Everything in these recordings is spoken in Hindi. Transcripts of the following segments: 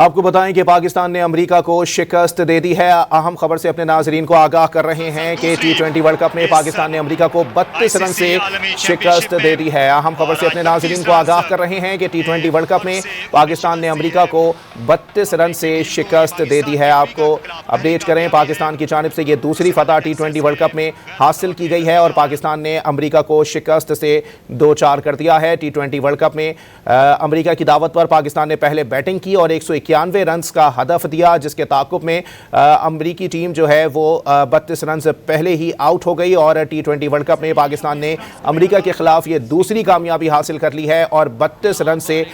आपको बताएं कि पाकिस्तान ने अमेरिका को शिकस्त दे दी है। अहम खबर से अपने नाजरीन को आगाह कर रहे हैं कि T20 वर्ल्ड कप में पाकिस्तान ने अमेरिका को 32 रन से शिकस्त दे दी है। अहम खबर से अपने नाजरीन को आगाह कर रहे हैं कि T20 वर्ल्ड कप में पाकिस्तान ने अमेरिका को 32 रन से शिकस्त दे दी है। आपको अपडेट करें, पाकिस्तान की जानिब से ये दूसरी फतह T20 वर्ल्ड कप में हासिल की गई है और पाकिस्तान ने अमेरिका को शिकस्त से 2-4 कर दिया है। T20 वर्ल्ड कप में अमेरिका की दावत पर पाकिस्तान ने पहले बैटिंग की और 191 रन का हदफ दिया, जिसके ताक़ुब में अमरीकी टीम जो है वो 32 रन से पहले ही आउट हो गई और T20 वर्ल्ड कप में पाकिस्तान ने अमेरिका के खिलाफ ये दूसरी कामयाबी हासिल कर ली है और 32 रन से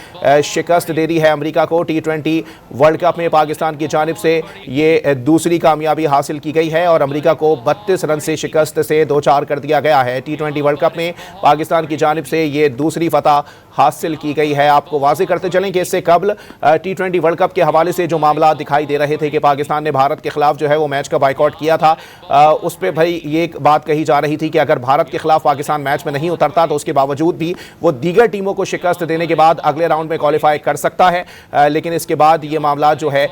शिकस्त दे दी है अमेरिका को। T20 वर्ल्ड कप में पाकिस्तान की जानिब से ये दूसरी कामयाबी हासिल की गई है और अमेरिका को 32 रन से शिकस्त से 2-4 कर दिया गया है। T20 वर्ल्ड कप में पाकिस्तान की जानिब से ये दूसरी फतह हासिल की गई है। आपको वाज़ेह करते चलें कि इससे कबल T20 वर्ल्ड कप के हवाले से जो मामला दिखाई दे रहे थे कि पाकिस्तान ने भारत के खिलाफ जो है वो मैच का बाइकआउट किया था, उस पर भाई ये एक बात कही जा रही थी कि अगर भारत के खिलाफ पाकिस्तान मैच में नहीं उतरता तो उसके बावजूद भी वो दीगर टीमों को शिकस्त देने के बाद अगले राउंड में क्वालिफाई कर सकता है, लेकिन इसके बाद ये मामला जो है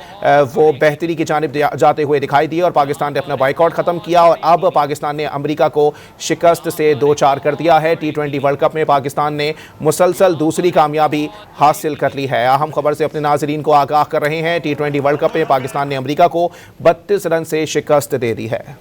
वो बेहतरी की जानिब जाते हुए दिखाई दिए और पाकिस्तान ने अपना बाइकआउट ख़त्म किया और अब पाकिस्तान ने अमेरिका को शिकस्त से 2-4 कर दिया है। T20 वर्ल्ड कप में पाकिस्तान ने मुसलसल दूसरी कामयाबी हासिल कर ली है। अहम खबर से अपने नाजरीन को आगाह कर रहे हैं, T20 वर्ल्ड कप में पाकिस्तान ने अमेरिका को 32 रन से शिकस्त दे दी है।